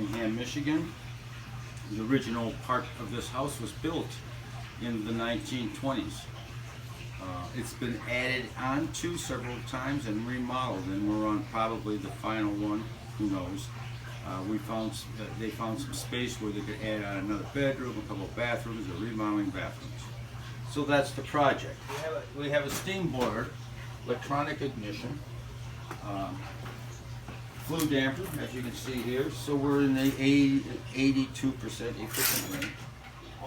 Framingham, Michigan. The original part of this house was built in the 1920s. It's been added onto several times and remodeled, and we're on probably the final one. Who knows? They found some space where they could add on another bedroom, a couple of bathrooms, or remodeling bathrooms. So that's the project. We have a steam boiler, electronic ignition, flue damper, as you can see here. So we're in the 82% efficient range.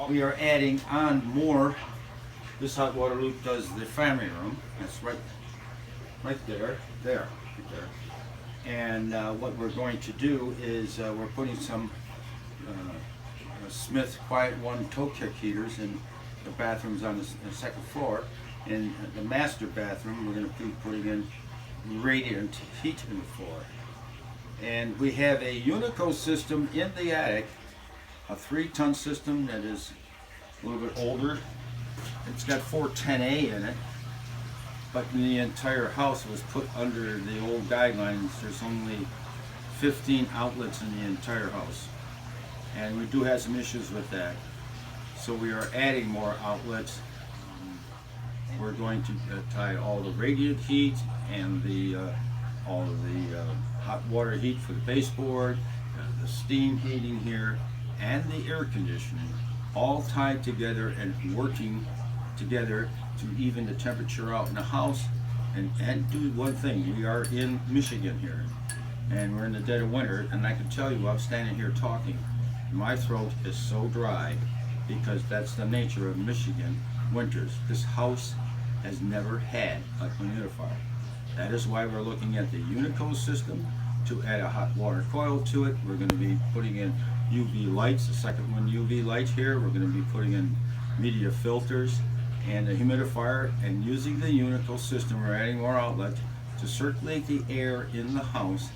We are adding on more. This hot water loop does the family room. That's right there. And what we're going to do is we're putting some Smith Quiet One toe kick heaters in the bathrooms on the second floor. In the master bathroom, we're going to be putting in radiant heat in the floor. And we have a Unico system in the attic, a 3-ton system that is a little bit older. It's got 410A in it, but the entire house was put under the old guidelines. There's only 15 outlets in the entire house, and we do have some issues with that. So we are adding more outlets. We're going to tie all the radiant heat and all of the hot water heat for the baseboard, the steam heating here, and the air conditioning, all tied together and working together to even the temperature out in the house. And do one thing, we are in Michigan here, and we're in the dead of winter, and I can tell you, I'm standing here talking, my throat is so dry because that's the nature of Michigan winters. This house has never had a humidifier. That is why we're looking at the Unico system to add a hot water coil to it. We're going to be putting in UV lights, the second one UV lights here. We're going to be putting in media filters and a humidifier, and using the Unico system, we're adding more outlets to circulate the air in the house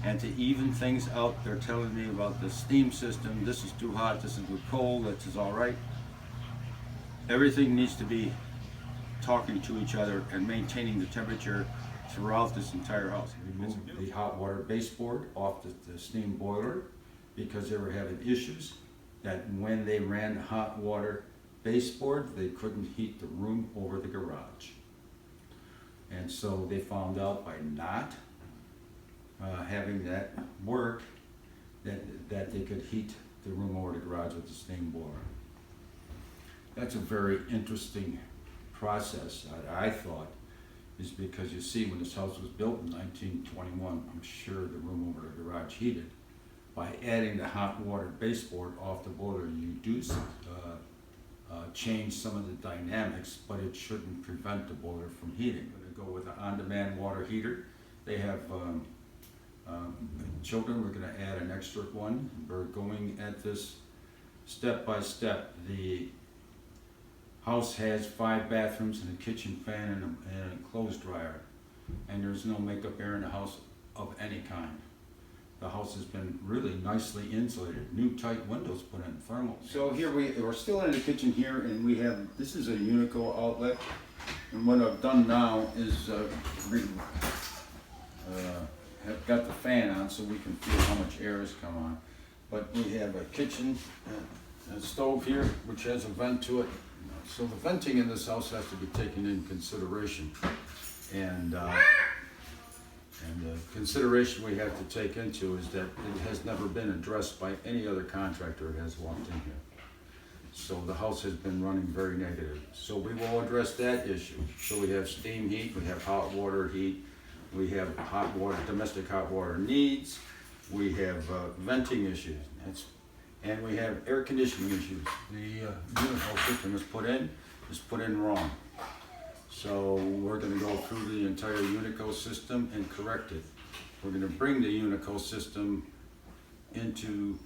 and to even things out. They're telling me about the steam system. This is too hot, this is too cold, this is all right. Everything needs to be talking to each other and maintaining the temperature throughout this entire house. We moved the hot water baseboard off the steam boiler because they were having issues that when they ran the hot water baseboard, they couldn't heat the room over the garage. And so they found out by not having that work that they could heat the room over the garage with the steam boiler. That's a very interesting process, I thought, is because you see, when this house was built in 1921, I'm sure the room over the garage heated. By adding the hot water baseboard off the boiler, you do change some of the dynamics, but it shouldn't prevent the boiler from heating. We're going to go with an on-demand water heater. They have children. We're going to add an extra one. We're going at this step by step. The house has 5 bathrooms and a kitchen fan and a clothes dryer, and there's no makeup air in the house of any kind. The house has been really nicely insulated. New tight windows put in, thermal. So here we're still in the kitchen here, and we have, this is a Unico outlet, and what I've done now is have got the fan on so we can feel how much air has come on. But we have a kitchen stove here, which has a vent to it. So the venting in this house has to be taken in consideration, and the consideration we have to take into is that it has never been addressed by any other contractor that has walked in here. So the house has been running very negative. So we will address that issue. So we have steam heat, we have hot water heat, we have hot water, domestic hot water needs, we have venting issues, and we have air conditioning issues. The Unico system is put in wrong. So we're going to go through the entire Unico system and correct it. We're going to bring the Unico system into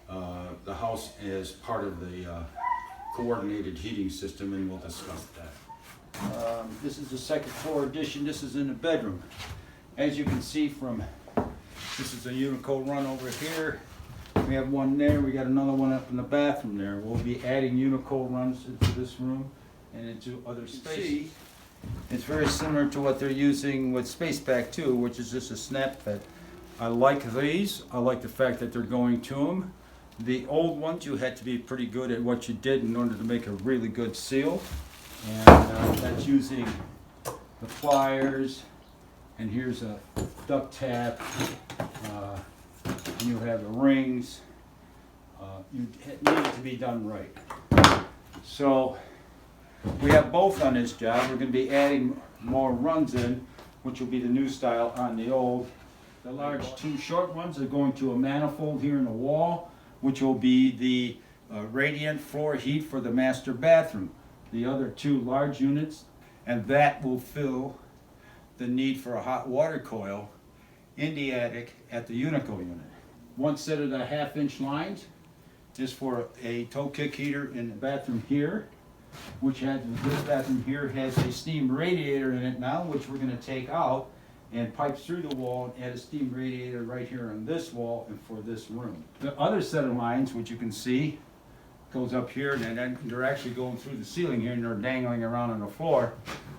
the house as part of the coordinated heating system, and we'll discuss that. This is the second floor addition. This is in the bedroom. As you can see from, this is a Unico run over here. We have one there. We got another one up in the bathroom there. We'll be adding Unico runs into this room and into other spaces. It's very similar to what they're using with Spacepak 2, which is just a snap fit I like these. I like the fact that they're going to them. The old ones, you had to be pretty good at what you did in order to make a really good seal. And that's using the pliers. And here's a duct tap. And you have the rings. You need it to be done right. So we have both on this job. We're going to be adding more runs in, which will be the new style on the old. The large two short ones are going to a manifold here in the wall, which will be the radiant floor heat for the master bathroom. The other two large units, and that will fill the need for a hot water coil in the attic at the Unico unit. One set of the 1/2-inch lines is for a toe kick heater in the bathroom here, which has, this bathroom here has a steam radiator in it now, which we're going to take out and pipe through the wall and add a steam radiator right here on this wall and for this room. The other set of lines, which you can see, goes up here, and then they're actually going through the ceiling here and they're dangling around on the floor.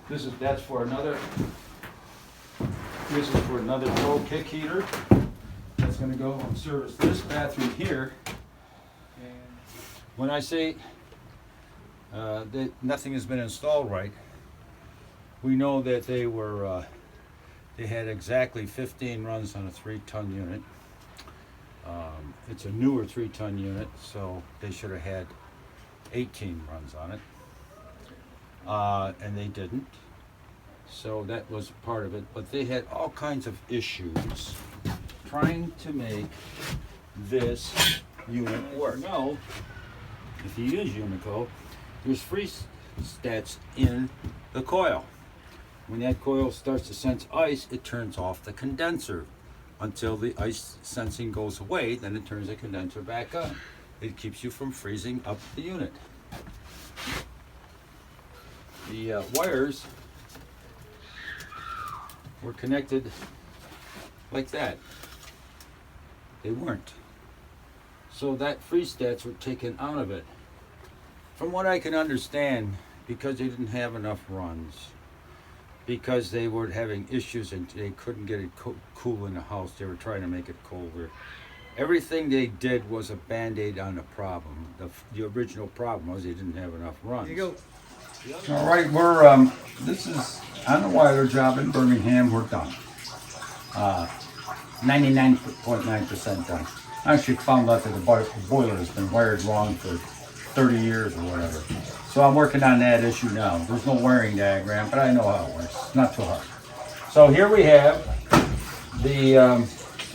That's for another. This is for another toe kick heater. That's going to go and service this bathroom here. And when I say that nothing has been installed right, we know that they were they had exactly 15 runs on a 3-ton unit. It's a newer 3-ton unit, so they should have had 18 runs on it, and they didn't. So that was part of it, but they had all kinds of issues trying to make this unit work. Now, if you use Unico, there's freeze stats in the coil. When that coil starts to sense ice, it turns off the condenser until the ice sensing goes away. Then it turns the condenser back on. It keeps you from freezing up the unit. The wires were connected like that. They weren't. So that freeze stats were taken out of it. From what I can understand, because they didn't have enough runs, because they were having issues and they couldn't get it cool in the house, they were trying to make it colder. Everything they did was a band-aid on the problem. The original problem was they didn't have enough runs. Here you go. All right, we're this is on the wire job in Birmingham. We're done. 99.9% done. I actually found out that the boiler has been wired wrong for 30 years or whatever. So I'm working on that issue now. There's no wiring diagram, but I know how it works. It's not too hard. So here we have the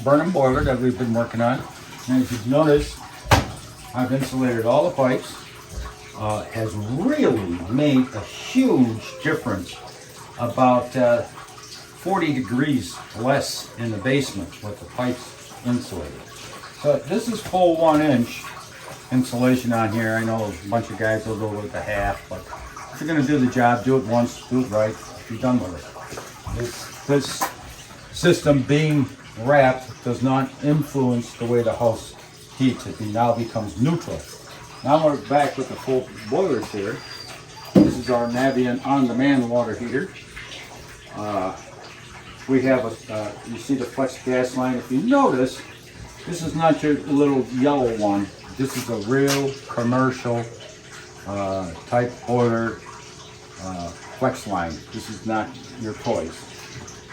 Burnham boiler that we've been working on. And as you've noticed, I've insulated all the pipes. Has really made a huge difference. About 40 degrees less in the basement with the pipes insulated. So this is full 1-inch insulation on here. I know a bunch of guys will go with the half, but if you're going to do the job, do it once, do it right, be done with it. This system being wrapped does not influence the way the house heats. It now becomes neutral. Now we're back with the full boilers here. This is our Navien on-demand water heater. We have you see the flex gas line. If you notice, this is not your little yellow one. This is a real commercial type boiler flex line. This is not your toys.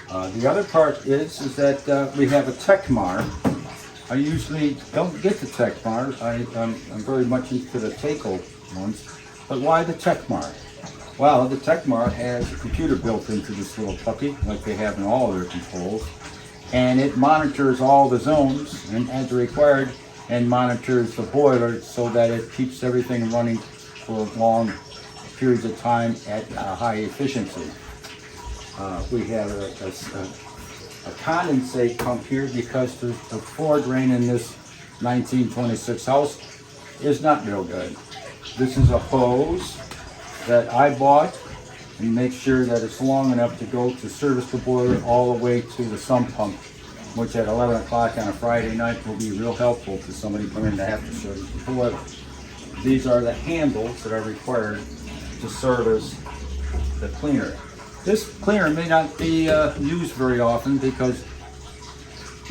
The other part is that we have a Tecmar. I usually don't get the Tecmar. I'm very much into the Taco ones. But why the Tecmar? Well, the Tecmar has a computer built into this little puppy, like they have in all their controls, and it monitors all the zones and as required, and monitors the boiler so that it keeps everything running for long periods of time at high efficiency. We have a condensate pump here because the floor drain in this 1926 house is not real good. This is a hose that I bought and make sure that it's long enough to go to service the boiler all the way to the sump pump, which at 11 o'clock on a Friday night will be real helpful to somebody coming to have to service the boiler. These are the handles that are required to service the cleaner. This cleaner may not be used very often because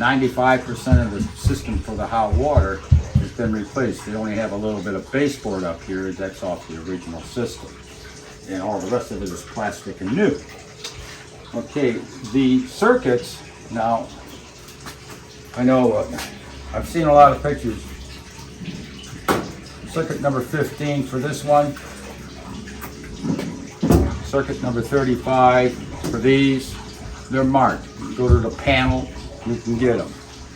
95% of the system for the hot water has been replaced. They only have a little bit of baseboard up here. That's off the original system. And all the rest of it is plastic and new. Okay, the circuits, now, I know I've seen a lot of pictures. Circuit number 15 for this one. Circuit number 35 for these. They're marked. You go to the panel, you can get them.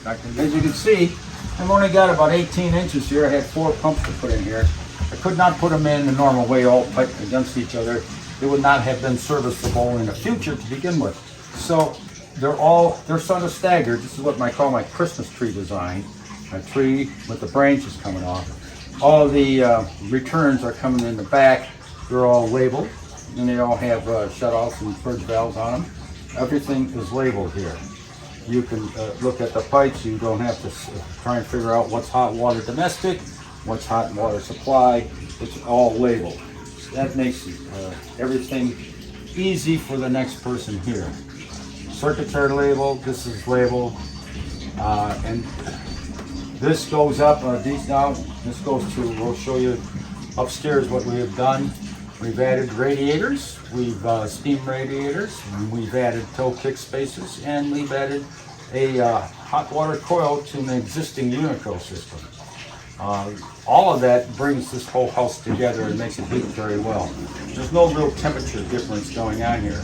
As you can see, I've only got about 18 inches here. I had 4 pumps to put in here. I could not put them in the normal way, all piped against each other. They would not have been serviceable in the future to begin with. So they're sort of staggered. This is what I call my Christmas tree design. A tree with the branches coming off. All the returns are coming in the back. They're all labeled, and they all have shutoffs and purge valves on them. Everything is labeled here. You can look at the pipes. You don't have to try and figure out what's hot water domestic, what's hot water supply. It's all labeled. That makes everything easy for the next person here. Circuits are labeled. This is labeled, and this goes up. These down. This goes to. We'll show you upstairs what we have done. We've added radiators. We've steam radiators. We've added tow kick spaces, and we've added a hot water coil to an existing Unico system. All of that brings this whole house together and makes it heat very well. There's no real temperature difference going on here.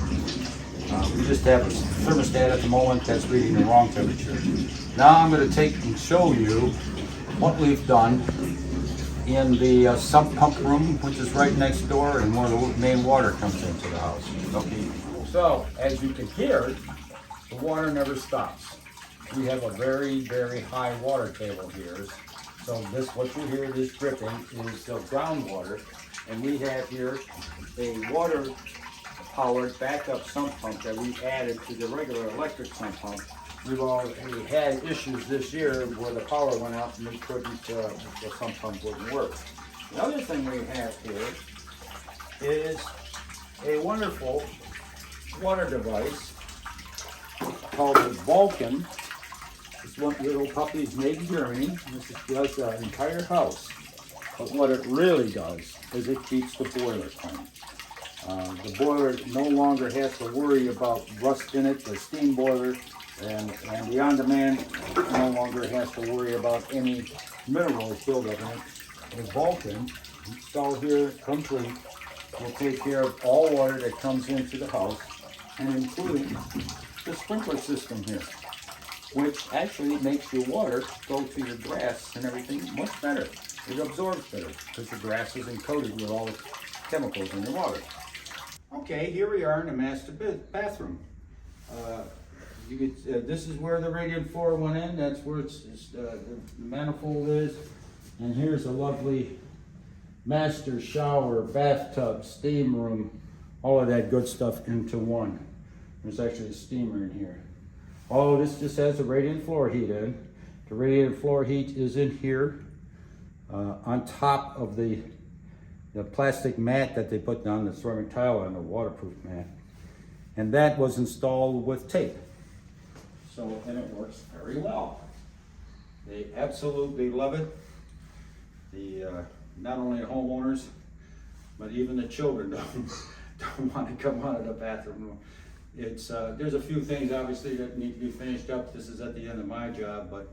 We just have a thermostat at the moment that's reading the wrong temperature. Now I'm going to take and show you what we've done in the sump pump room, which is right next door and where the main water comes into the house. Okay. So as you can hear, the water never stops. We have a very, very high water table here. So this, what you hear, this dripping is the groundwater, and we have here a water-powered backup sump pump that we added to the regular electric sump pump. We've already had issues this year where the power went out and we couldn't, the sump pump wouldn't work. The other thing we have here is a wonderful water device called the Vulcan. This one little puppy is made in Germany. This does the entire house. But what it really does is it keeps the boiler clean. The boiler no longer has to worry about rust in it, the steam boiler, and the on-demand no longer has to worry about any minerals buildup in it. The Vulcan, installed here complete, will take care of all water that comes into the house, and including the sprinkler system here, which actually makes your water go to your grass and everything much better. It absorbs better because the grass isn't coated with all the chemicals in the water. Okay, here we are in the master bathroom. This is where the radiant floor went in. That's where the manifold is. And here's a lovely master shower, bathtub, steam room, all of that good stuff into one. There's actually a steamer in here. Oh, this just has a radiant floor heat in. The radiant floor heat is in here on top of the plastic mat that they put down, the ceramic tile on the waterproof mat. And that was installed with tape. So, and it works very well. They absolutely love it. Not only the homeowners, but even the children don't want to come out of the bathroom room. There's a few things obviously that need to be finished up. This is at the end of my job, but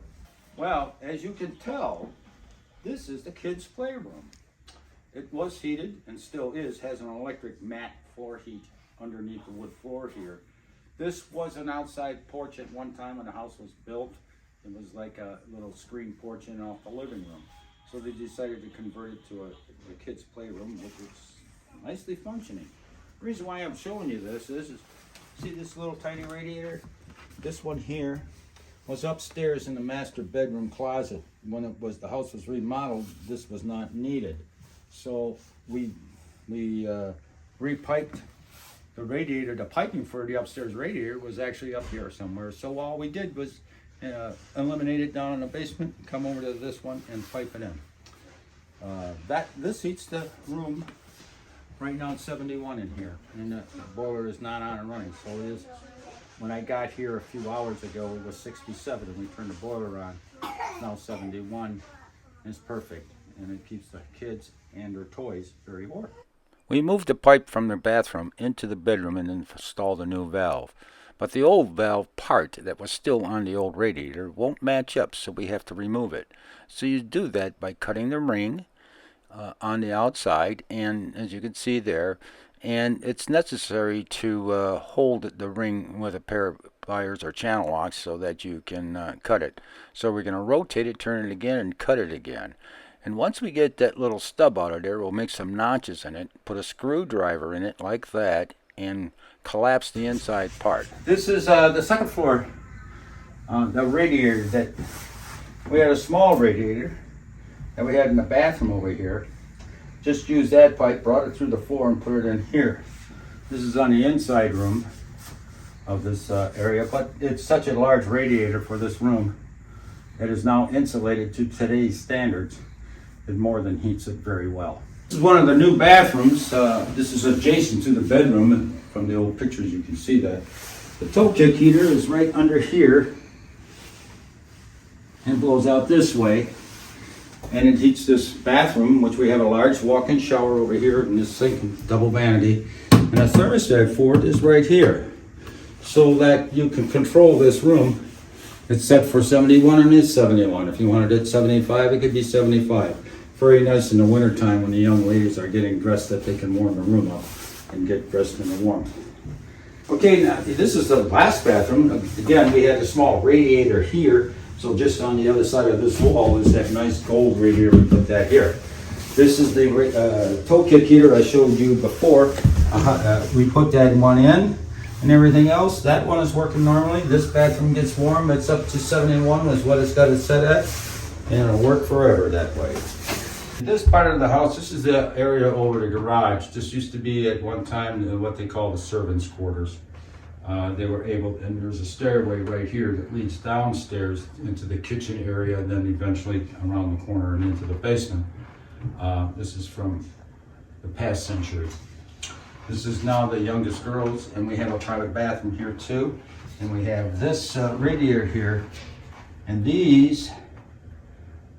well, as you can tell, this is the kids' playroom. It was heated and still is, has an electric mat floor heat underneath the wood floor here. This was an outside porch at one time when the house was built. It was like a little screen porch in off the living room. So they decided to convert it to a kids' playroom, which is nicely functioning. The reason why I'm showing you this is see this little tiny radiator? This one here was upstairs in the master bedroom closet. When the house was remodeled, this was not needed. So we repiped the radiator. The piping for the upstairs radiator was actually up here somewhere. So all we did was eliminate it down in the basement, come over to this one and pipe it in. This heats the room. Right now it's 71 in here, and the boiler is not on and running, so it is When I got here a few hours ago, it was 67, and we turned the boiler on. It's now 71. It's perfect, and it keeps the kids and their toys very warm. We moved the pipe from their bathroom into the bedroom and installed a new valve. But the old valve part that was still on the old radiator won't match up, so we have to remove it. So you do that by cutting the ring on the outside, and as you can see there, and it's necessary to hold the ring with a pair of pliers or channel locks so that you can cut it. So we're going to rotate it, turn it again, and cut it again. And once we get that little stub out of there, we'll make some notches in it, put a screwdriver in it like that, and collapse the inside part. This is the second floor, the radiator that we had a small radiator that we had in the bathroom over here. Just used that pipe, brought it through the floor, and put it in here. This is on the inside room of this area, but it's such a large radiator for this room that is now insulated to today's standards. It more than heats it very well. This is one of the new bathrooms. This is adjacent to the bedroom, and from the old pictures you can see that. The toe kick heater is right under here and blows out this way, and it heats this bathroom, which we have a large walk-in shower over here and this sink, double vanity, and a thermostat for it is right here, so that you can control this room. It's set for 71 and it's 71. If you wanted it 75, it could be 75. Very nice in the wintertime when the young ladies are getting dressed, that they can warm the room up and get dressed in the warmth. Okay, now this is the last bathroom. Again, we had a small radiator here, so just on the other side of this wall is that nice gold radiator. We put that here. This is the toe kick heater I showed you before. We put that one in and everything else. That one is working normally. This bathroom gets warm. It's up to 71 is what it's got it set at, and it'll work forever that way. This part of the house, this is the area over the garage. This used to be at one time what they call the servants' quarters. They were able, and there's a stairway right here that leads downstairs into the kitchen area, and then eventually around the corner and into the basement. This is from the past century. This is now the youngest girls, and we have a private bathroom here too. And we have this radiator here, and these.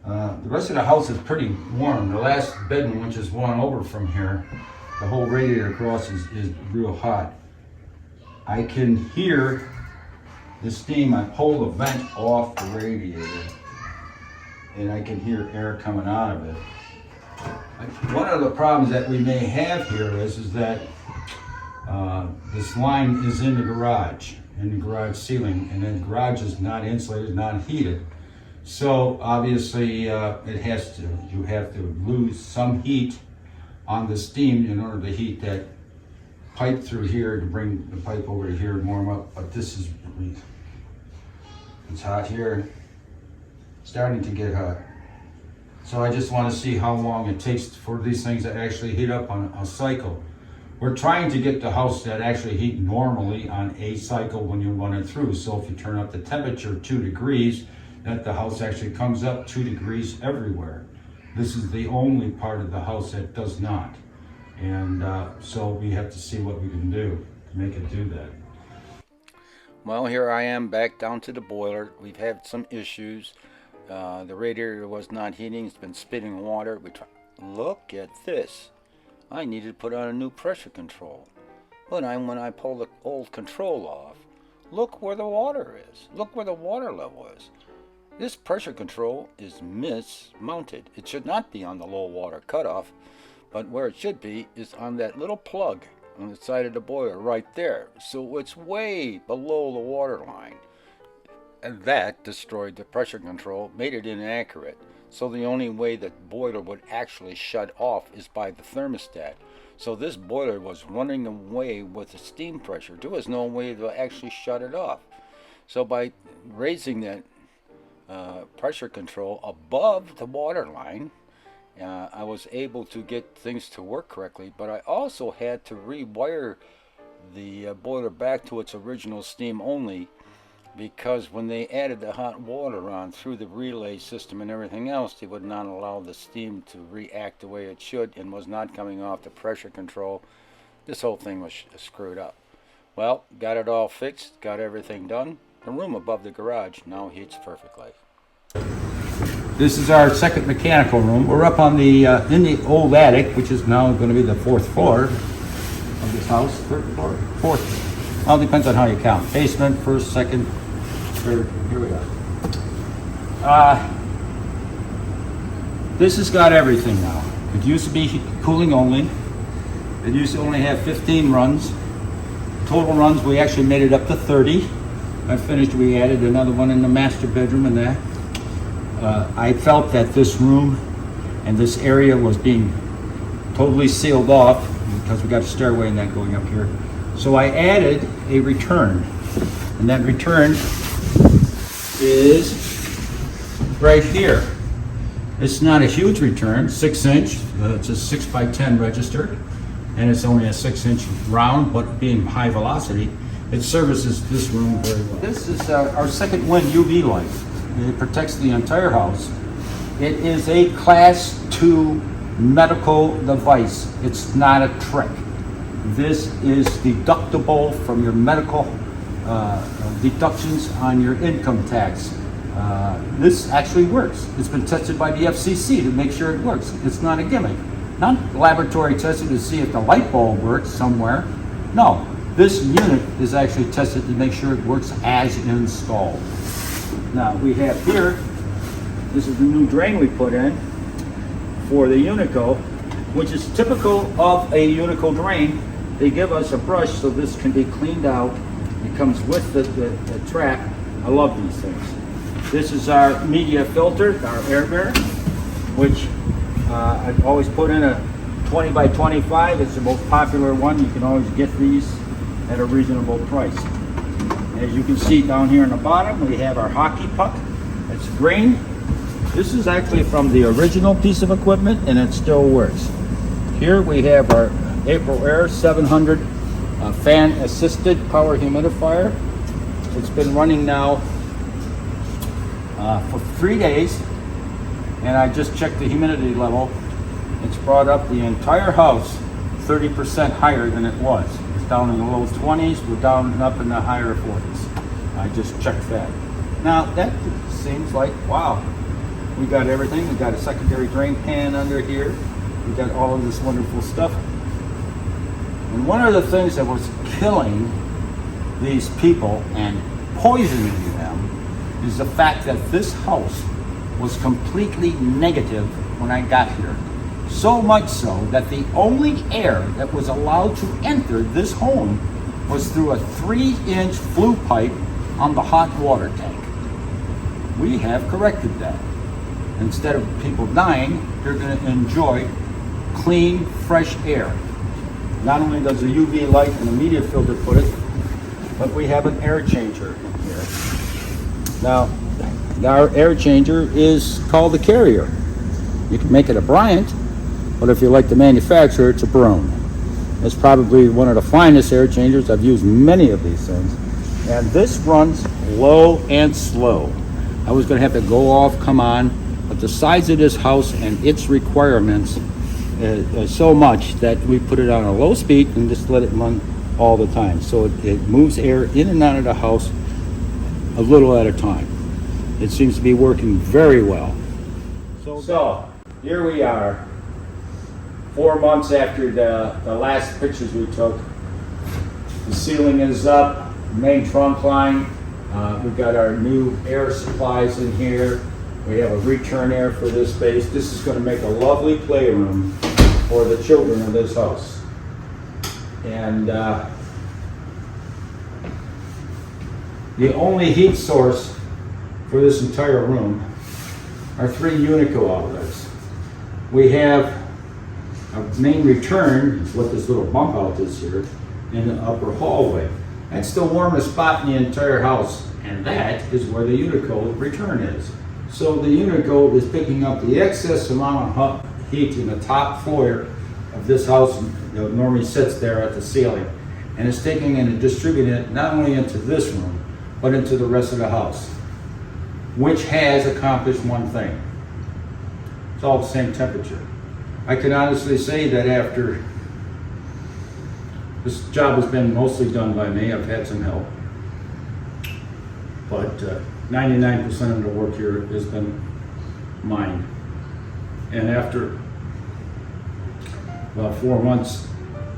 The rest of the house is pretty warm. The last bedroom, which is one over from here, the whole radiator across is real hot. I can hear the steam. I pull the vent off the radiator, and I can hear air coming out of it. One of the problems that we may have here is that this line is in the garage ceiling, and the garage is not insulated, not heated. So obviously you have to lose some heat on the steam in order to heat that pipe through here to bring the pipe over to here and warm up. But this is, it's hot here, starting to get hot. So I just want to see how long it takes for these things to actually heat up on a cycle. We're trying to get the house that actually heat normally on a cycle when you run it through. So if you turn up the temperature 2 degrees, that the house actually comes up 2 degrees everywhere. This is the only part of the house that does not. And so we have to see what we can do to make it do that. Well, here I am back down to the boiler. We've had some issues. The radiator was not heating. It's been spitting water. Look at this. I needed to put on a new pressure control. But when I pull the old control off, look where the water is. Look where the water level is. This pressure control is mismounted. It should not be on the low water cutoff, but where it should be is on that little plug on the side of the boiler right there. So it's way below the water line. And that destroyed the pressure control, made it inaccurate. So the only way the boiler would actually shut off is by the thermostat. So this boiler was running away with the steam pressure. There was no way to actually shut it off. So by raising that pressure control above the water line, I was able to get things to work correctly, but I also had to rewire the boiler back to its original steam only, because when they added the hot water on through the relay system and everything else, they would not allow the steam to react the way it should and was not coming off the pressure control. This whole thing was screwed up. Well, got it all fixed, got everything done. The room above the garage now heats perfectly. This is our second mechanical room. We're up on the in the old attic, which is now going to be the 4th floor of this house. 3rd floor, 4th. All depends on how you count. Basement, 1st, 2nd, 3rd. Here we are. This has got everything now. It used to be cooling only. It used to only have 15 runs. Total runs, we actually made it up to 30. I finished, we added another one in the master bedroom and that. I felt that this room and this area was being totally sealed off because we got a stairway and that going up here. So I added a return, and that return is right here. It's not a huge return, 6-inch. It's a 6x10 register, and it's only a 6-inch round, but being high velocity, it services this room very well. This is our second wind UV light. It protects the entire house. It is a class 2 medical device. It's not a trick. This is deductible from your medical deductions on your income tax. This actually works. It's been tested by the FCC to make sure it works. It's not a gimmick. Not laboratory tested to see if the light bulb works somewhere. No, this unit is actually tested to make sure it works as installed. Now we have here, this is the new drain we put in for the Unico, which is typical of a Unico drain. They give us a brush so this can be cleaned out. It comes with the trap. I love these things. This is our media filter, our air bear, which I always put in a 20 by 25. It's the most popular one. You can always get these at a reasonable price. As you can see down here in the bottom, we have our hockey puck. It's green. This is actually from the original piece of equipment, and it still works. Here we have our April Air 700 fan assisted power humidifier. It's been running now for 3 days, and I just checked the humidity level. It's brought up the entire house 30% higher than it was. It's down in the low 20s, we're down and up in the higher 40s. I just checked that. Now that seems like, wow, we got everything. We got a secondary drain pan under here. We got all of this wonderful stuff. And one of the things that was killing these people and poisoning them is the fact that this house was completely negative when I got here. So much so that the only air that was allowed to enter this home was through a 3-inch flue pipe on the hot water tank. We have corrected that. Instead of people dying, they're going to enjoy clean, fresh air. Not only does the UV light and the media filter put it, but we have an air changer in here. Now, our air changer is called the Carrier. You can make it a Bryant, but if you like the manufacturer, it's a Brown. It's probably one of the finest air changers. I've used many of these things. And this runs low and slow. I was going to have to go off, come on, but the size of this house and its requirements is so much that we put it on a low speed and just let it run all the time. So it moves air in and out of the house a little at a time. It seems to be working very well. So here we are, 4 months after the last pictures we took. The ceiling is up, main trunk line. We've got our new air supplies in here. We have a return air for this space. This is going to make a lovely playroom for the children of this house. And the only heat source for this entire room are 3 Unico outlets. We have a main return, what this little bump out is here, in the upper hallway. That's the warmest spot in the entire house, and that is where the Unico return is. So the Unico is picking up the excess amount of heat in the top floor of this house that normally sits there at the ceiling, and it's taking it and distributing it not only into this room, but into the rest of the house, which has accomplished one thing. It's all the same temperature. I can honestly say that after This job has been mostly done by me. I've had some help, but 99% of the work here has been mine. And after about 4 months,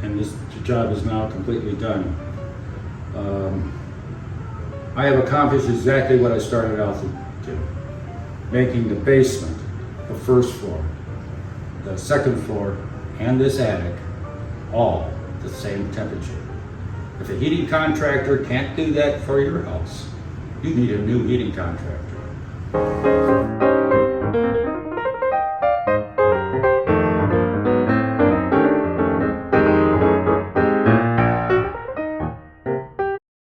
and this job is now completely done, I have accomplished exactly what I started out to do, making the basement, the first floor, the second floor, and this attic all the same temperature. If a heating contractor can't do that for your house, you need a new heating contractor.